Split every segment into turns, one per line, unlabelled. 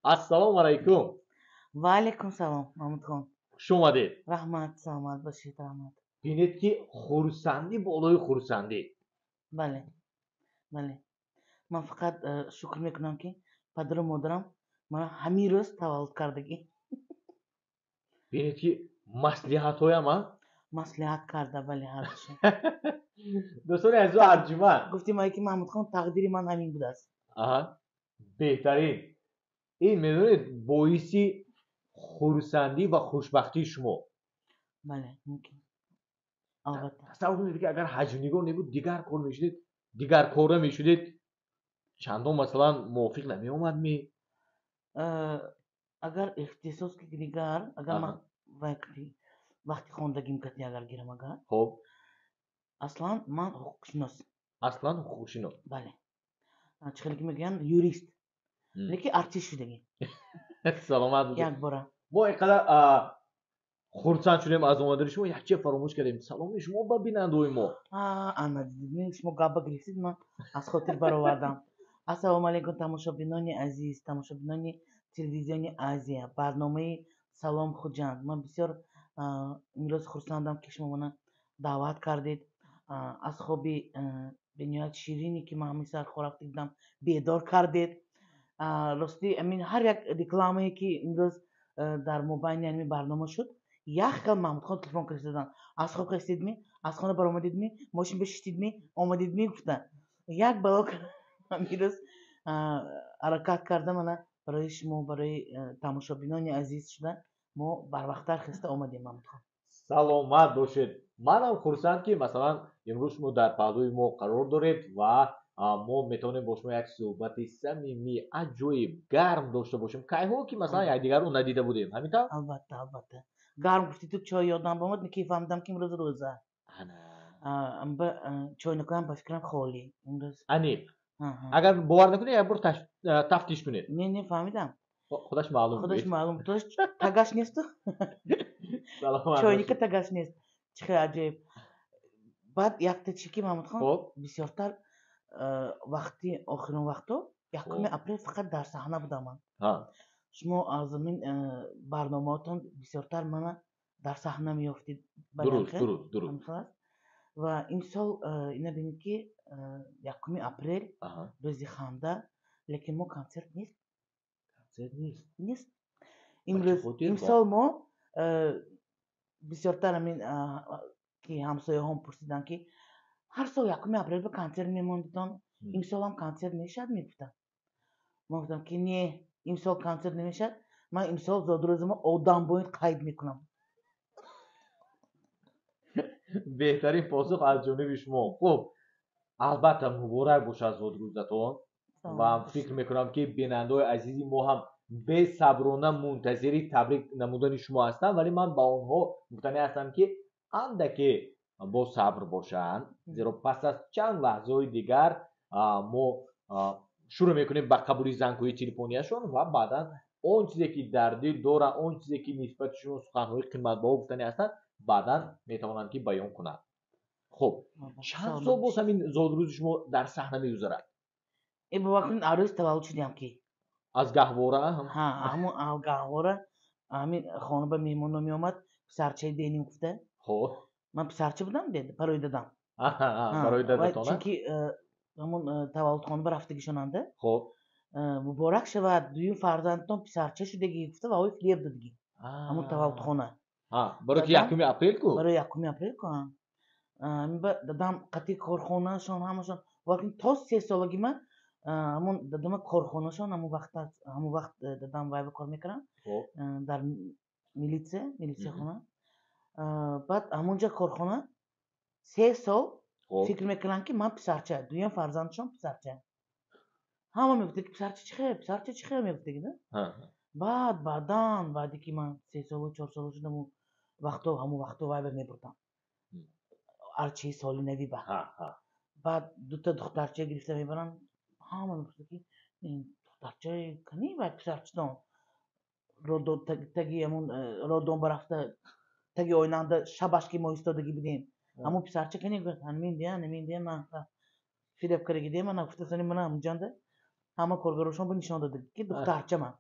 Assalomu alaykum.
Va alaykum salom, Mahmudxon.
Xush omaded.
Rahmat, salomat bashid, rahmat.
Bibinedki xursandi boloi xursandi.
Bale, bale. Man faqat shukr mikunamki, padaru modaram mana hamir ro'z tavallud kardagi.
Bibinedki maslihatoyam ha.
Maslahat karda, bale, har kishi.
Do'stlar aziz va arjumand.
Guftim ki Mahmudxon taqdiri man hamin bude ast.
Aha. بهترین این میدونید باعثی خورسندی و خوشبختی شما.
Bale, mumkin. Albatta.
تصور کنید که اگر حج نگاه نبود دیگر کار میشدید دیگر کاره میشدید چندان مثلا موافق نمی اومد می
Agar ixtisos ki digar, agar man
Aha.
vaqti xondagim kati agar giram agar,
خب
aslan man huquqshunos.
اصلا حقوقشناس.
Bale. Chiqilib megan yurist. Lekin artist shudagi.
سلامت باشید.
Yak bora.
ما اینقدر خورسند شدیم از اومدن شما یک چه فراموش کردیم سلام شما با بیننده‌های ما.
Ana dedin شما gaba girsid man az xotir barovardam. Assalomu alaykum tomoshabinoni aziz, tomoshabinoni televizioni Aziya. Barnomaи Salom Xujand. Man bisyor imroz xursandam ki shoma mana da'vat kardid. Az xobi به نهایت شیرینی که من همیشه خوراک دیدم بیدار کردید. راستی امین هر یک رکلامی که امروز در موبایل یعنی برنامه شد یک کل محمود تلفن کردن از خواب کشید می از خانه برآمدید می ماشین بشید می آمدید می گفتن یک بلاک امروز حرکت کردم من برای شما برای تماشابینان عزیز شدن ما بر وقتتر خسته آمدیم محمود خان.
سلامت باشید. منم خرسند که مثلا امروز شما در پهلوی ما قرار دارید و ما میتونیم با شما یک صحبت صمیمی عجیب گرم داشته باشیم که ها که مثلا یکدیگر رو ندیده بودیم همینطور.
البته گرم گفتی تو چای یادم اومد میگی فهمیدم که امروز روزه ام به چای‌نکام به فکرم خالی امروز
انیق اگر باور نکنید یک بار تفتیش کنید.
نه فهمیدم
خودش معلوم
خودش
بود.
معلوم توش تگاش نیست.
سلامت
چای‌نی که
باشید.
تگاش نیست چه عجیب. بعد یک تا چیکی محمود خان بسیارتر وقتی آخرین وقتا یکم اپریل فقط در صحنه بودم من. شما از این برنامه‌تون بسیارتر من در صحنه میافتید. درست. و این سال اینا ببینید که یکم اپریل روزی خنده لیکن ما کنسرت نیست. نیست. این سال ما بسیارتر همین که همسایه هم پرسیدن که هر سال یکم اپریل به کنسرت میموندن این سال هم کنسرت میشد میگفتن. ما گفتم که نه این سال کنسرت نمیشد من این سال زادروزم آدم باید قید میکنم.
بهترین پاسخ از جانب شما. خب البته مبارک باشه از زادروزتون و فکر میکنم که بیننده‌های عزیزی ما هم به صبرانه منتظری تبریک نمودن شما هستن ولی من با اونها مقتنع هستم که اندکی با صبر باشن زیرا پس از چند لحظه دیگر ما شروع میکنیم به قبول زنگ‌های تلفنیشون و بعدا اون چیزی که در دل دارن اون چیزی که نسبتشون سخن‌های قیمت‌بها گفتنی هستن بعدا میتوانند که بیان کنند. خب چند سال باز همین زادروز شما در صحنه میگذرد؟
این بواکنین عروس تولد شدیم که
از گهواره هم؟
همون گهواره همین خانه به میمون می اومد پسرچه دینیم گفته.
خب
من پسرچه بودم دید برای دادم.
برای دادتانه؟
چونکه همون تولد خانه برفتگیشون انده.
خب
مبارک شود دویم فرزندتون پسرچه شدگی گفته و آوی فلیب دادگی همون تولد خانه.
برای که یکمی اپریل کو؟
برای یکمی اپریل کو دادم قطعی کارخانه شان همشان واقعا تا 3 سالگی من همون دادم کارخانه شان همون وقت دادم وای کار میکردم در میلیسه خانه. بعد همونجا کارخانه 3 سال فکر میکنن که من پسرچه دویم فرزندشان پسرچه همه میگفته که پسرچه چه خیلی میگفته که بعدی که من 3 سال و 4 سال شدم همون وقتا وای میبردم هرچی سالی نوی بعد دوتا دخترچه گرفته میبرن همه میگفته که این دخترچه کنی باید پسرچه دام تگی همون رادون برفته تگی آیننده شبش که ما ایستادگی بدیم همون پسرچه کنی گفت همین دیه من فیلپ کرده گیدیم من گفته سنی من همون جانده همه کارگروشان به نشان داده که دخترچه من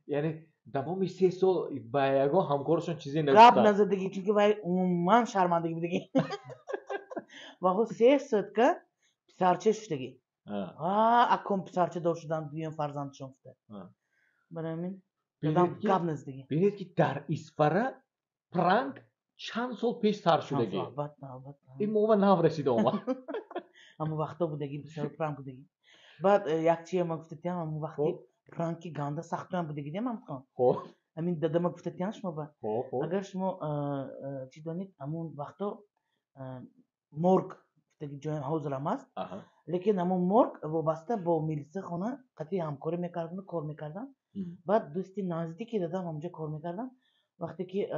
یعنی تمام 3 سال با یگان همکارشون چیزی
قبل
نگفتن
نزدگی چونکه وای عموما شرمندگی بودگی و خود 3 ساعت که پسرچه شدگی اکم پسرچه دار شدن دویم فرزندشون بوده برای همین دادم قبل نزدگی
ببینید که در اسفره پرانک چند سال پیش سر شدگی
البته
این موقع نورسیده اومد
همون وقتا بودگی بسیار پرانک بودگی بعد یک چیه من گفتم همون وقتی پرانکی گانده سخت هم بودگی دیم هم خواهم
خب
همین داده ما گفتم شما با
خب
اگر شما چی دانید همون وقتا مرگ گفتگی جای حوزرم هست لیکن همون مرگ وابسته با میلیسه خونه قطعی همکاری میکردن و کار میکردن بعد دوستی نزدیکی دادم همونجا کار میکردم وقتی که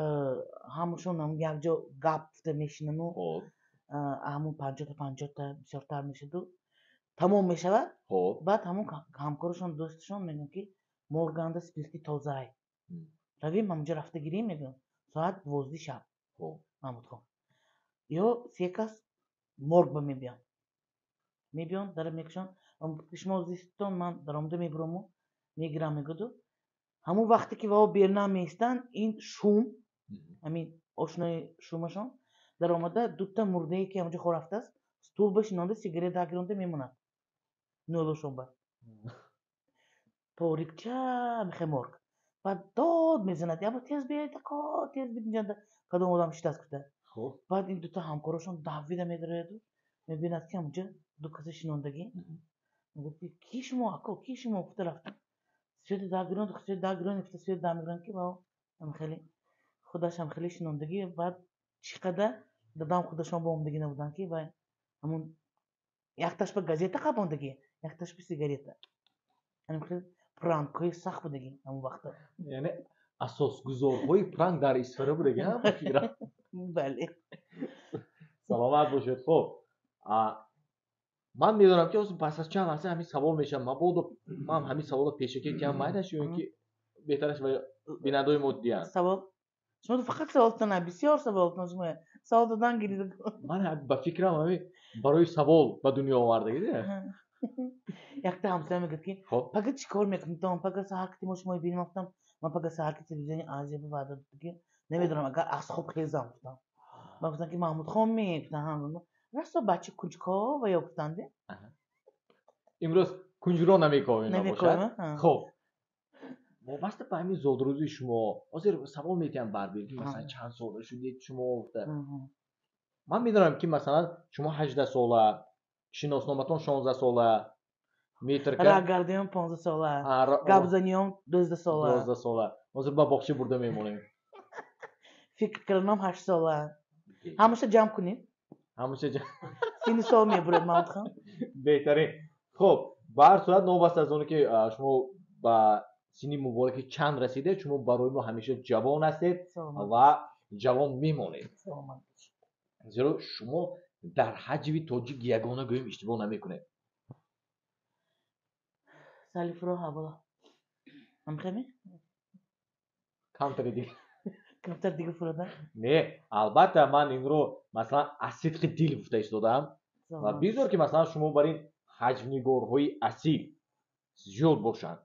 همشون هم یک جا گپ میشینن و همون 50 تا بسیارتر میشد و تمام میشود بعد همون همکارشون دوستشون میگن که مرگانده سپیستی تازه رویم همونجا رفته گیریم میگن ساعت 12 شب محمود خان یا سیکس مرگ به میبیان در میکشن شما زیستان من در آمده میبرم و میگیرم میگدو همون وقتی که واو بیرنا میستن این شوم همین آشنای شومشان در آمده دوتا مرده ای که همونجا خور رفته است ستول بشینانده سیگریت داگیرونده میمونن نولوشون با پوریکچه میخه مرگ بعد داد میزند یا با تیز بیاید تکا تیز بیاید اینجا کدوم آدم شده است کده بعد این دوتا همکارشون دویده میداره میبیند که همونجا دو کسی شنوندگی میگفتی کی شما اکو کی شما گفته رفتن سوید داگیرون افته سوید دامیگران که باو هم خیلی خودش هم خیلی شنوندگی بعد چقدر دادم خودشون با اومدگی نبودن که باید همون یک تاش به گازیتا قبوندگی یک تاش به سیگاریتا همون خیلی پرانکوی سخت بودگی همون وقتا
یعنی اساس گذارهای پرانک در اسفره بودگی هم بخیرم
بله
سلامت باشید خب من میدونم که پس از چند لحظه همین سوال میشم من همین سوال پیشکی که هم مایدش یا اینکه بهترش و بینندای مدیان
سوال شما فقط سوالتون بسیار سوالتون شما سوال دادن گیرید
من با فکرم همین برای سوال به دنیا آورده گیده
یک تا همسایه میگه که پگه چی کار میکنم تو پگه ساعت که شما ببینیم گفتم من پگه ساعت که تلویزیون آزیا به وعده دیگه نمیدونم اگر از خوب خیزم گفتم من گفتم که محمود خان میگفتن هم راست بچه کوچکا و یا گفتنده
امروز کنجورا نمیکنیم خب واسه به همین زادروزی شما حاضر سوال میکنم بر بگید مثلا چند سال شدید شما گفته من میدونم که مثلا شما 18 ساله شناسنامه‌تون 16 ساله میترکه
راگردیم 15 ساله گابزانیام 12 ساله
حاضر با باغچه برده میمونیم
فکر کردم 8 ساله همشه جمع کنیم
همشه
این سال میبرد محمود خان
بهترین خب به هر صورت نوبسته از اون که شما با سینی مبارک چند رسیده شما برای ما همیشه جوان هستید و جوان میمونید زیرا شما در حجم تاجیک یگانه گویم اشتباه نمیکنه
سالیف رو حوالا هم خیمی؟
کمتر دیگه
کمتر دیگه فرده؟
نه البته من این رو مثلا اسیدق دیل گفته ایستادم و بیزار که مثلا شما برای حجم نگارهای اصیل زیاد باشن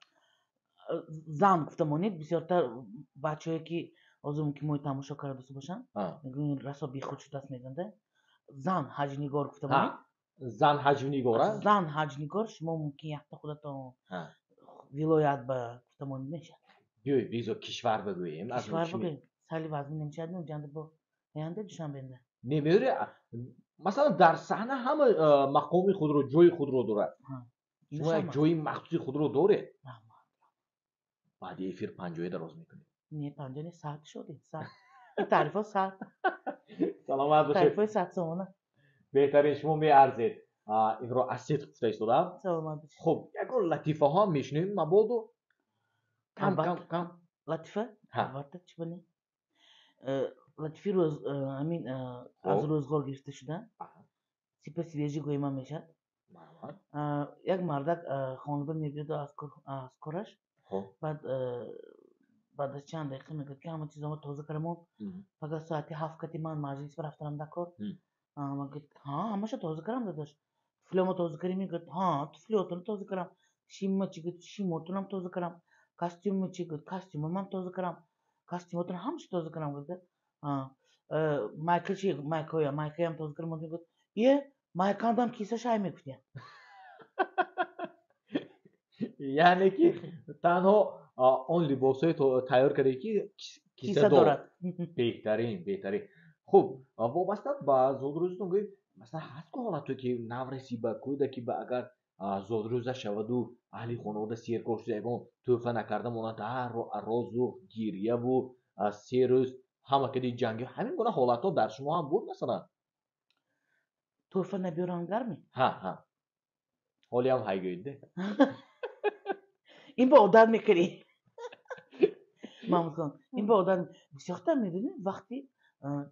زن گفتمانید بسیارتر بچه‌ای که آزمون که موی تماشا کرده باشن میگن رسا بی خود شده است میگنده زن حج نگار گفتمانید
زن حج نگاره
زن حج نگار شما ممکن یخت خودتون ولایت به گفتمانید میشه
بیزا کشور بگوییم
کشور بگوییم سالی وزن نمیشه جنده با هنده دوشن بنده
نمیره مثلا در صحنه همه مقام خود رو جای خود رو داره شما یک جای مخصوصی خود رو داره بعد افیر 50 دراز میکنید
نه 50 ساعت شده ساعت تعریف ساعت
سلامت باشید
تعریف ساعت سومونه
بهترین شما میارزید این رو اسید گفته ایستادم
سلامت باشید
خب یک لطیفه ها میشنیم مبادو کم
لطیفه البته چی بله لطیفی روز همین از روزگار گرفته شده سپس ویژه گویما میشد یک مردک خانوده میبید از کارش بعد از چند دقیقه میگه که همه چیزا تازه کردم فقط ساعتی 7 کتی من مجلس رفتم دکار میگه ها همشو تازه کردم داداش فیلمو تازه کردی میگه ها تو فیلمو تازه کردم شیما چی گفت شیمو تونم تازه کردم Kostyumu چی گفت kostyumu من توزه کردم kostyumutun همش توزه کردم گفت مایکل چی مایکل هم توزه کردم گفت یه مایکاندم کیسه شای میگفت
یعنی که تنها اون لباسای تو تیار کرده که کیسه
کیسه
دار.
دارد
بهترین. خب وابسته به زادروزتون گوید مثلا هست که حالا تو که نورسی به کویده که به اگر زادروزه شود و اهلی خانواده سیر کشته یکون توفه نکرده مونا در راز و گیریه و 3 روز همه که دی جنگی همین گونه حالت ها در شما هم بود مثلا؟
توفه نبیارم گرمی
ها حالی هم هایگویده
این به عادت میکردی مامون این به عادت بسیار میدونی وقتی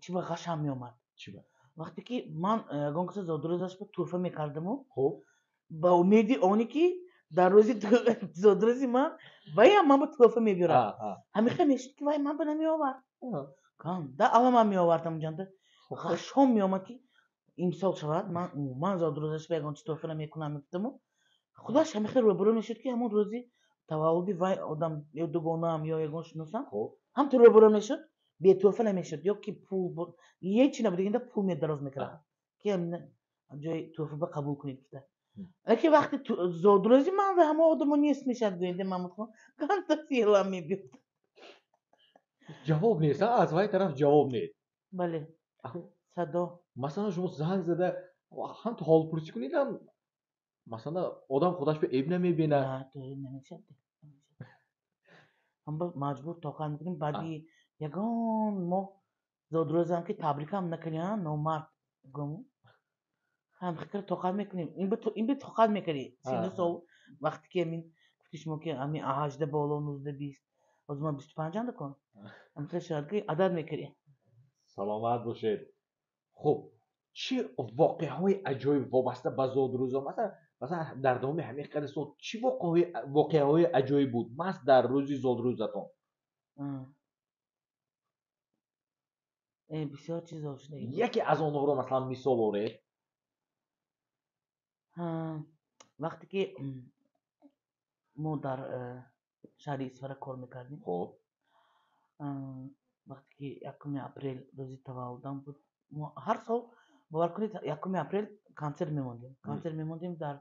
چی به غشم میومد
چی بود؟
وقتی که من گونگس زادروزش به توفه میکردم
خب
با امیدی اونی که در روزی زادروزی من به توفه میبیارم همیشه میشد که وای من به نمیآورد کام دا الان من میآوردم جانده غشم میومد که امسال شود من زادروزش بگم چی توفه نمیکنم میگفتم خداش همیشه روبرو میشد که همون روزی تولدی وای آدم یا دوگانه یا یگان شناسم
خب
هم تو روبرو میشد بی توفه نمیشد یا که پول یه چی نبود اینجا پول می دراز میکرد که من جای توفه به قبول کنید گفته اگه وقتی زادروزی من و همه آدمو نیست میشد گوینده من میخوام کانتا سیلا میبید
جواب نیست از وای طرف جواب نیست
بله صدا
مثلا شما زنگ زده هم تو حال پرسی کنید هم مثلا آدم خودش به عیب نمیبینه
نه تو نمیشد هم مجبور توقع میکنیم بعدی یگان ما زادروزی هم که تبریک هم نکنیم نومرد گمو هم فکر توقع میکنیم این به توقع میکنی سینه سال وقتی که همین گفتیش ما که همین 18 بالا 19 20 از ما 25 هم کن هم خیلی شاید که عدد میکنی
سلامت باشید خب چی واقعه های عجایب وابسته به زادروزا مثلا در دوام همین قصه چی واقعه های عجایب بود مست در روزی زادروزتون
بسیار چیز شده
یکی از اونها رو مثلا مثال آورید
وقتی که ما در شهر اسفر کار میکردیم
خب
وقتی که یکم اپریل روزی تولدم بود ما هر سال باور کنید یکم اپریل کنسرت میموندیم در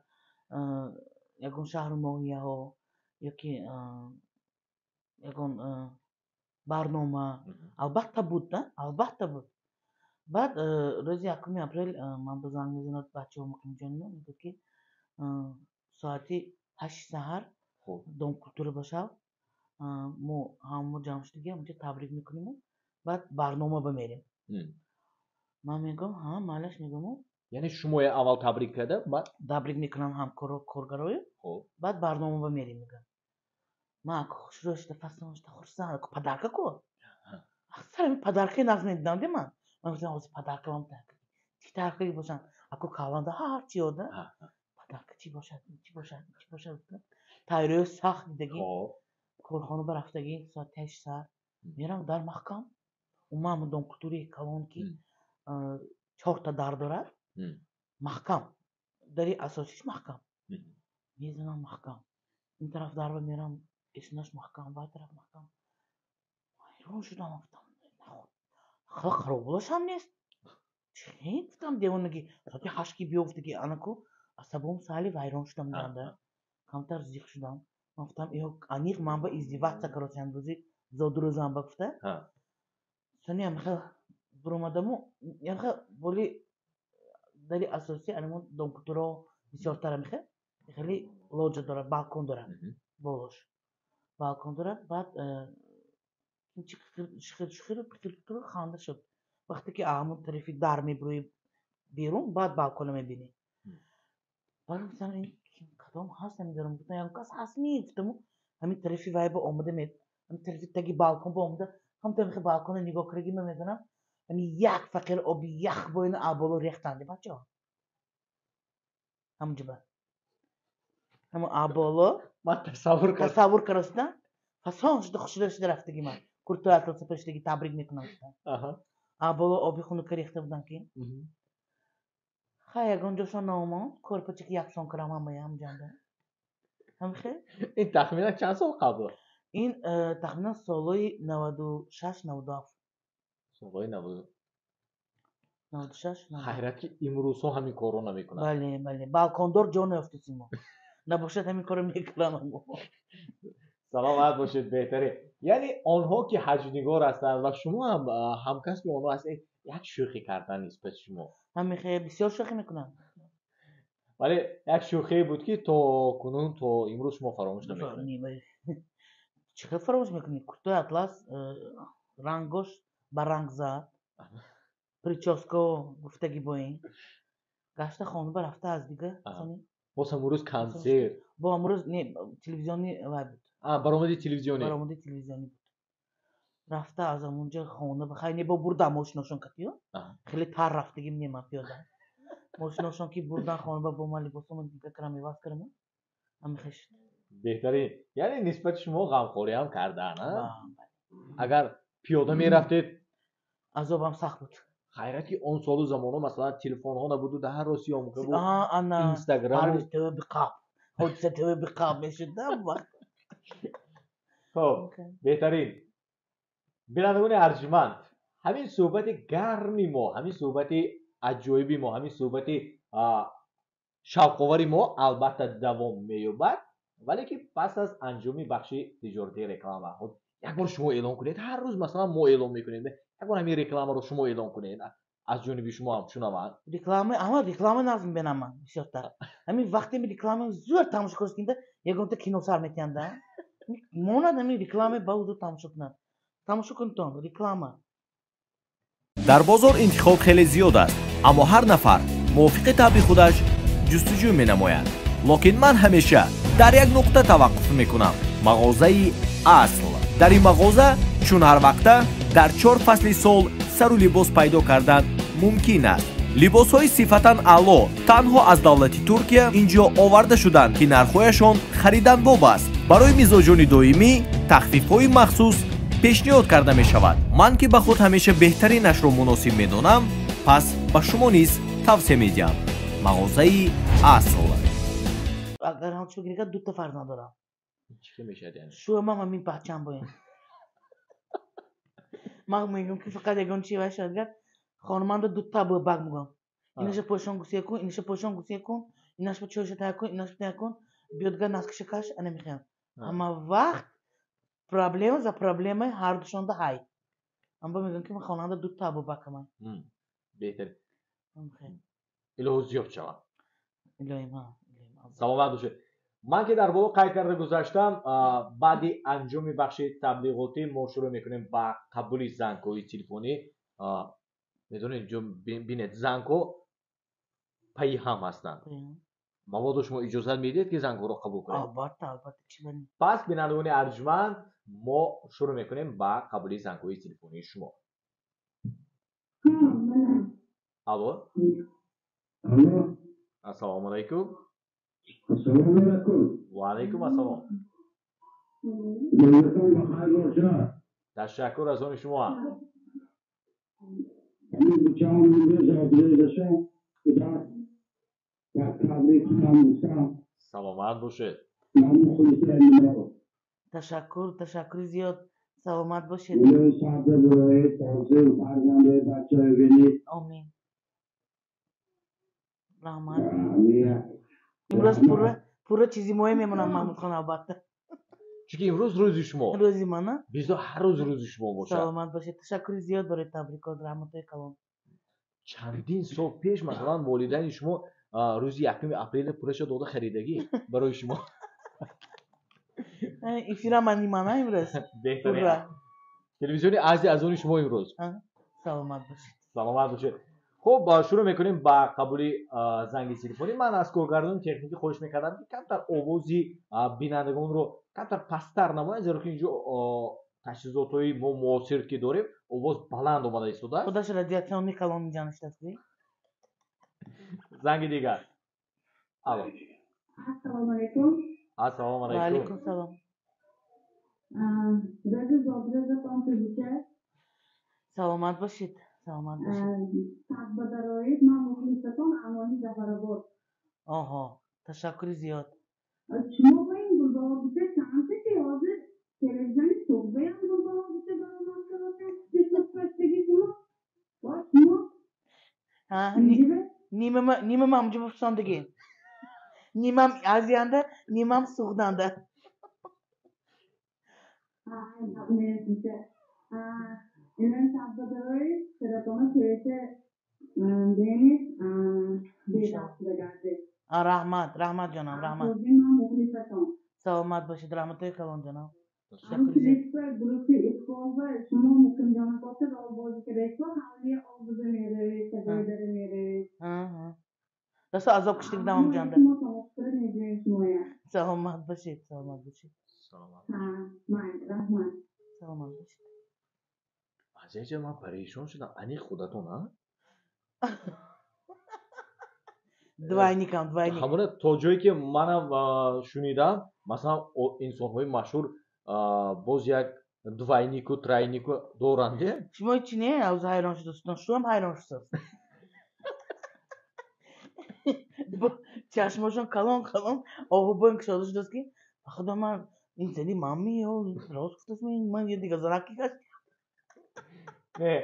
یکون شهر ماهیه ها یکی یکون برنامه البته بود بعد روز یکم اپریل من به زنگ میزنم بچه ها اینجا میگه که ساعتی 8 سحر دام کلتور باشه ما همه جمع شدگی اونجا تبریک میکنیم بعد برنامه بمیریم من میگم ها مالش میگم
یعنی شما اول تبریک کرده بعد
تبریک میکنم هم کارگروی بعد برنامه بمیریم میگم من شروع شده فصل خورسان پدرکه کو اکثر پدرکه نمیدونم دی من گفتم از پدرکه هم چی ترکه باشن اکو کالاندا هر چی اوده پدرکه چی باشد تایروی سخت دیدگی کارخانه برفتگی ساعت 8 ساعت میرم در محکم اومم دون کلتوری کلان کی 4 تا در دارد محکم داری اساسیش محکم میزنم محکم این طرف در میرم اسمش محکم با طرف محکم حیران شدم گفتم خراب بولش هم نیست چی گفتم دیوانگی ساعت 8 کی بیفتگی انکو عصبم سالی ویران شدم جنده کمتر زیخ شدم گفتم ایو انیق من با ازدواج سکرو چند روزی زادروزم بگفته سنی هم خیلی برامدامو یعنی خیلی بولی داری اساسی انمون دونکتورو بسیار تر میخه خیلی لوجه داره بالکن داره بولش بالکن داره بعد شخیر خانده شد وقتی که همون طرفی در میبروی بیرون بعد بالکن میبینی برام مثلا این کدام هست نمیدارم گفتم یعنی کس هست نیفتم همین طرفی وایب اومده می همین طرفی تگی بالکن با اومده هم طرفی بالکن نگاه کردی میدونم همین یک فقیر آبی یک boyun abolo ریختنده بچه ها همونجا بعد همون abolo
من
تصور کرستن فسان شده خوشیده شده رفتگی من kurtu atılsa peşteki tebrik میکنم abolo آبی خونو ریخته بودن که خیلی گنجشون نامون کرپچک یکشون کرم هم جنده هم خیلی
این تخمینا چند سال قبل
این تقریبا سالای 96 97
سالهای 90.
96 97
حیرت که امروز ها همین کارو نمیکنن.
بله بله بالکندار جا نیافتیم ما نباشد همین کارو میکردم.
سلامت باشید بهتره. یعنی آنها که حجنگار هستند و شما هم همکسب آنها هستید، یک شوخی کردن نسبت شما.
همین خیلی بسیار شوخی میکنم.
ولی یک شوخی بود که تا کنون تا امروز شما فراموش نمیکنید.
چقدر فراموش میکنید؟ کتای اطلس رنگش به رنگ زد، پریچاسکو گفتگی با این گشته خانه به رفته از دیگه خانه
باز امروز کنسرت
با امروز نه تلویزیونی بود،
برآمده تلویزیونی
بود. رفته از اونجا خانه بخیر با بردم ماشیناشون کتیو خیلی تر رفتگیم نیمه پیاده ماشیناشون که بردن خانه با ما لباسمون دیگه کرم میواز کردم هم خشت
بهترین. یعنی نسبت شما غمخوری هم کردن اگر پیاده میرفتید
عذابم سخت بود.
خیرت که اون سالو زمانو مثلا تلفن ها نبود و در روسیه موقع بود
انا
اینستاگرام
تو بقاب حدث تو بقاب میشد وقت.
خب بهترین بینندگان ارجمند، همین صحبت گرمی ما، همین صحبت عجایبی ما، همین صحبت شوق‌آوری ما البته دوام می‌یابد، ولی که پس از انجام بخش تجارتی رکلام خود یک بار شما اعلام کنید. هر روز مثلا ما اعلام می‌کنیم، یک بار همین رکلام رو شما اعلام کنید از جانب شما هم شنوند.
رکلام نازم بینم من بسیارتر همین وقتی می رکلام زور تماشا کنید یگان تا کینو سر می‌کنده موند همین رکلام با حضور تماشا کنید رکلام.
در بازار انتخاب خیلی زیاد است، اما هر نفر موافق طبع خودش جستجو می‌نماید. لکن من همیشه در یک نقطه توقف می‌کنم، مغازه اصل. در این مغازه چون هر وقت در 4 فصل سال سر و لباس پیدا کردن ممکن است. لباس‌های صفتاً اعلی تنها از دولت ترکیه اینجا آورده شدند که نرخ‌هایشان خریدن باب است. برای مزاجان دائمی تخفیف‌های مخصوص پیشنهاد کرده می شود. من که به خود همیشه بهترینش را مناسب می دانم، پس به شما نیز توصیه می دهم. مغازه اصل.
اگر همچه بگیری که 2 فرزند دارم.
چی میشه یعنی؟
شو ما همین بچه‌ام باید. من میگم که فقط یگان چی باید شد خانمان رو 2 تا باگ میگم. اینش پوشان گوشی کن، اینش پوشان گوشی کن، اینش با چوش تا کن، اینش تا کن. بیادگاه نسکش کاش انا میخوام. اما وقت پرابلم هر دوشون ده های. من میگم که من خانواده 2 تا باگ کنم.
بهتر.
خیلی.
الهو زیاد شود.
الهی
سلامت باشه. من که در واقع قید کرده گذاشتم بعد انجام بخش تبلیغاتی ما شروع میکنیم با قبول زنگ‌های تلفنی. میدونید اینجا بینید زنگ‌ها پی هم هستند. مواد شما اجازه میدید که زنگ‌ها رو قبول کنید.
البته چی بنی.
پس بینندگان ارجمند ما شروع میکنیم با قبول زنگ‌های تلفنی شما. الو. السلام علیکم.
السلام علیکم.
و علیکم السلام. تشکر از آن شما. سلامت باشید.
تشکر زیاد. سلامت باشید. آمین. رحمت. امروز پورا چیزی مهم میمونم محمود خان البته.
چون امروز روزی شما.
روزی من.
بیزا هر روز شما باشه.
سلامت باشید. تشکر زیاد برای تبریکات رحمتای کلام.
چندین سال پیش مثلا والدین شما روزی 1 اپریل پولش داده خریدگی برای شما.
این فیلم من نیمانه امروز.
بهتره. تلویزیونی از اون شما امروز.
سلامت باشید.
سلامت باشید. خب شروع میکنیم با قبول زنگ تلفنی. من از کارگردان تکنیکی خواهش میکردم که کمتر آوازی بینندگان رو کمتر پستر نماید، زیرا که اینجا تجهیزات‌های ما معاصر که داریم آواز بلند اومده ایستاده.
خودش رادیاتیون کلام جانش دستی.
زنگ دیگر. الو.
السلام علیکم.
السلام علیکم.
و علیکم سلام. سلامت باشید. سلامت باشید.
بدرایید من مخلصتون امانی زفرآباد.
آها تشکر زیاد.
شما با این بزرگ چند تا حاضر televizyonda çok beğendim babam bize bana söyledi. Bir sohbette şunu. Bak şunu.
Ha,
Gibi.
nimam amca bu sondaki. Nimam Aziyan'da, nimam Suğdan'da.
Ne işte. En sabda böyle telefonu söylese Deniz bir hafta geldi.
Rahmat canım, rahmat.
Sözüm muhlisatom.
Selamat başı, rahmatı kalın canım.
Ama sürekli grubu İstanbul'da şunu mümkün canım bakır olmalı gerek var. Haliye olmadı nereye, sebepleri nereye.
Hı. Nasıl azap kışlık devam canım.
Ama sonuçları ne diyorsun ya?
Selamat başı.
Salomat.
Rahman.
Selamat başı.
Azizce من پریشان شدم انی خودتون ها
Двойникам.
همونه تا جایی که منم شنیدم مثلا انسان‌های مشهور باز یک دوینیکو تراینیکو دورنده
Şuma içine az hayran şusun. Şu an hayran şusun. Bu çaşmoşun kalon. O bu kişi oluştu ki. Akadama insani mami yo. Roz kutusmu man yedi gazaraki kaç.
نه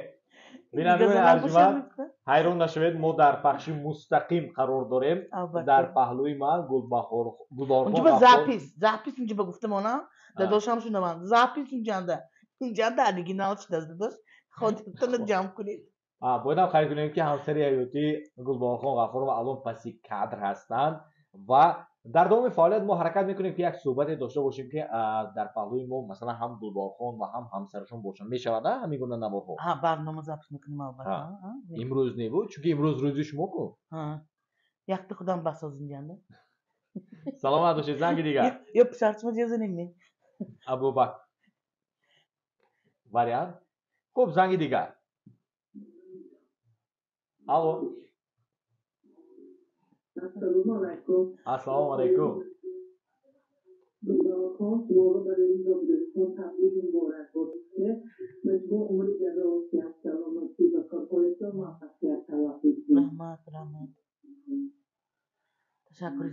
بینندگان ارجمند حیران نشوید ما در بخش مستقیم قرار داریم در پهلوی ما گلبارخان
Önce zapis önce guftum ona. Da doşam şunu man. Zapis اینجا در original çıdazdıdır. Xodtunu cam kunid.
باید هم خیلی کنیم که همسری حیاتی گلبارخان غفار و الان پسی کادر هستند و در دام فعالیت ما حرکت میکنیم که یک صحبت داشته باشیم که در پهلوی ما مثلا هم گلبارخان و هم همسرشون باشن میشود همین گونه نوارها
Ha barnoma zapis میکنیم البته.
امروز نبود چون که امروز روزی شما کو
Ha. Yaktı kudan basazın canım.
سلامت باشید زنگ دیگر
Yok şartma yazınım mı?
ابو بکر وریان خب زنگ دیگر الو السلام علیکم
گلبارخان شما برای این زمستان تبریک مبارک باشه. مجموع عمر جزاییت سلامتی و کارپوریت موفقیت تلافی
Rahmat. Teşekkür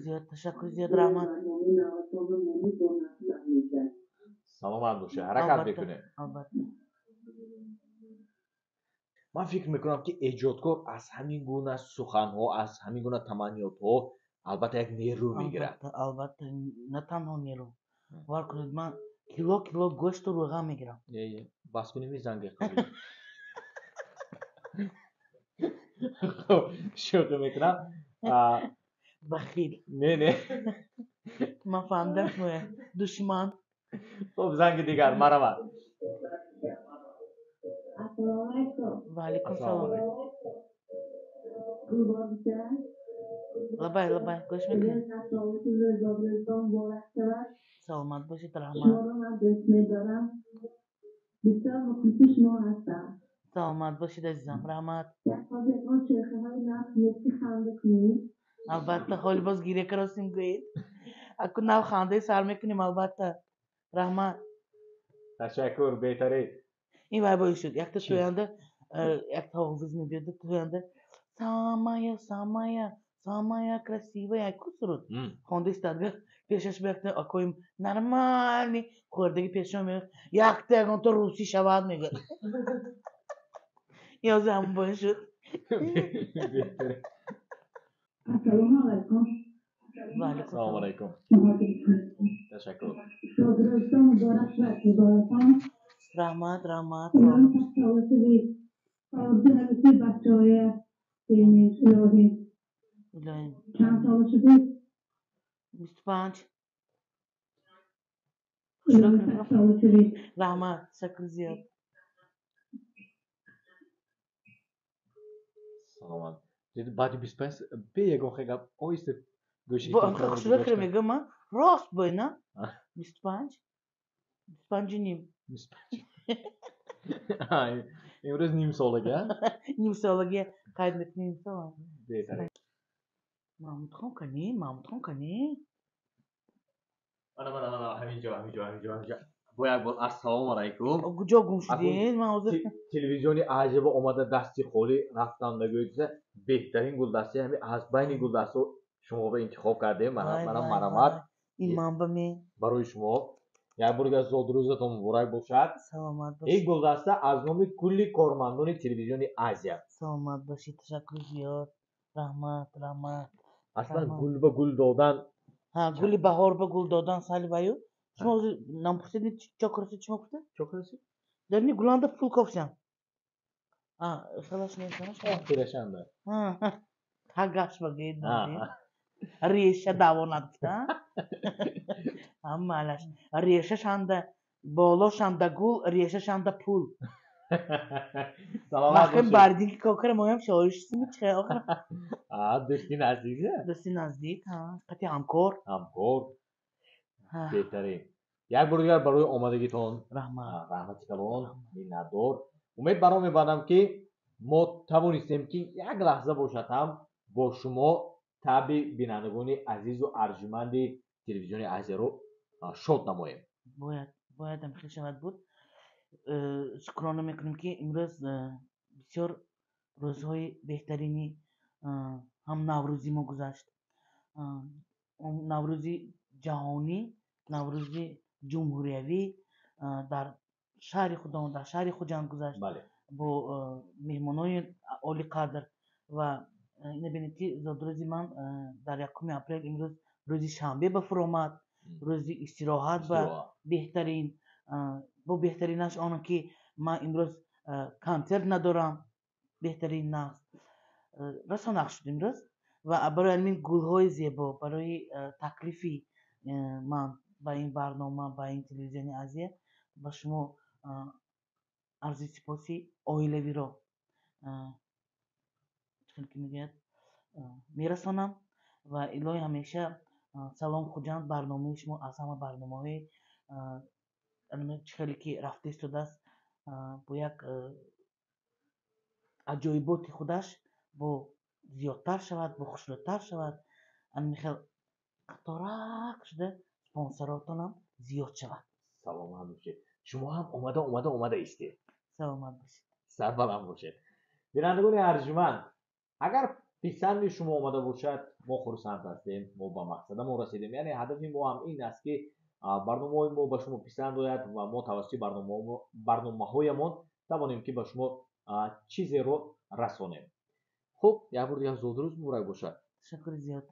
ediyor rahmat.
سلامت باشه حرکت بکنه
Albatta.
من فکر میکنم که ایجادکار از همین گونه سخنها از همین گونه تمنیاتها البته یک نیرو میگیرد
Albatta. Ne tanrı nero. Var kunid man kilo goşt ruğa میگیرم.
بس کنیم این زنگ شوخی میکنم
Bakhil.
نه
من فهمیدم شما دشمن.
خب زنگ دیگر مرحبا
و علیکم سلام. Labay goş میکنم. Selamat başı rahmat. Selamat başı da zam rahmat. Albatta hol boz gire karasın goyid. Akun nav khande sar میکنیم albatta. Rahmat.
تشکر بهتره
این vay boyu şut. Yakta toyanda yakta havuz mu diyordu toyanda. Самая красивая кусрут. Хонда istedi. Peşeş bekle akoyim нормальный. Kordaki peşemi yakta kontor Rusi şavad mı gel. Ya zaman boyu şut.
بهتره
Selamun
aleyküm teşekkür
Rahmat. İlahi. Müstüpanç. Rahmat. Teşekkür ziyad.
سلامت dedi بعد 25 به یگان خیلی آیسته گوشی
Bu akşura kremega ma rost boyna. Müstüpanç. Müstüpancınıyım.
امروز نیم سالگی ها
Nimsologiya kaydetmeyeyim tamam.
بهتره
Mahmut Kani.
Ana همینجا باید بود السلام علیکم
Guca gumşudin. Mağazı.
تلویزیونی عجب اومده دستی خالی رفتم نگویده بهترین گلدسته همین از بین گلدسته شما رو انتخاب کرده منم مرامت
İmam be mi?
برای شما як бурга зодрӯзатон муборак бошад.
саломат
ин
бошед.
гулдаста аз номи кулли кормандони телевизиони Азия.
саломат бошед. ташаккури зиёд. раҳмат.
аслан
Тамом.
гул ба гул додан
ҳа, гули баҳор ба гул додан сали баю. шумо ӯзи нампурсидед чокрасид чӣ мепурсед?
чокраси
дар ини гуланда пул кофшам. халаш мешанаш?
пирашанда
ҳагаш ба гед доди.
Ага.
реша давонад кида. ҳамалаш. решашанда болошанда гул, решашанда пул.
саломат
вақте
бошед.
бардики кокара моям шоишсими чӣ охира?
дӯсти наздика
дӯсти наздик, қати ҳамкор.
ҳамкор
ҳа,
беҳтарин. як бор дигар барои омадагитон
раҳмат.
раҳмати калон миннатдор. умед ба мо мебарам ки мо тавонистем ки як лаҳза бошад ҳам бо шумо таби бинандагони азизу арҷуманди телевизиони Азияро шод намоем.
бояд ҳам хел шавад буд. шукрона мекунем ки имрӯз бисёр рӯзҳои беҳтарини ҳам наврӯзи мо гузашт. наврӯзи ҷаҳонӣ, наврӯзи ҷумҳуриявӣ дар шаҳри худон, дар шаҳри хуҷанд гузашт.
бале
бо меҳмонони олиқадр ва ина бинед ки зодрӯзи ман дар 1 апрел имрӯз рӯзи шанбе ба фур омад. рӯзи истироҳат ба беҳтарин. бо беҳтаринаш оно ки ман имрӯз консерт надорам. беҳтарин нақс расо нақш шуд имрӯз ва барои ҳамин гулҳои зебо, барои таклифи ман ба ин барнома, ба ин телевизиони Азия ба шумо арзи сипоси оилавиро мерасонам ва илоҳи ҳамеша салом хуҷанд барномаи шумо аз ҳама барномаҳои хеле ки рафта истодааст бо як аҷоиботи худаш бо зиёдтар шавад, бо хушрӯтар шавад. михел қаторак шуда спонсоротонам зиёд шавад.
саломат бошед. шумо ҳам омада истед.
саломат бошед.
сарбаланд бошед. бинандагони арҷуманд, агар писанди шумо омада бошад мо хурсанд ҳастем. мо ба мақсадамон расидем. яъне ҳадафи мо ҳам ин аст ки барномаҳои мо ба шумо писанд ояд ва мо тавассути барномаҳоямон тавонем ки ба шумо чизеро расонем. хуб, як бор дигар зодрӯз муборак бошад.
ташаккури зиёд.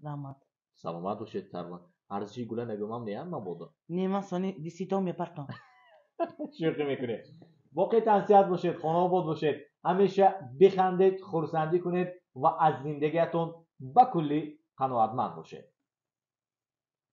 раҳмат.
саломат бошед сарбаланд. арзиши гула нагӯмам неам мабодо.
нема сони диститон мепартон.
шӯхӣ мекунед. воқеъ тансиҳат бошед, хонаобод бошед. ҳамеша бихандед, хурсандӣ кунед ва аз зиндагиятон ба куллӣ қаноатманд бошед.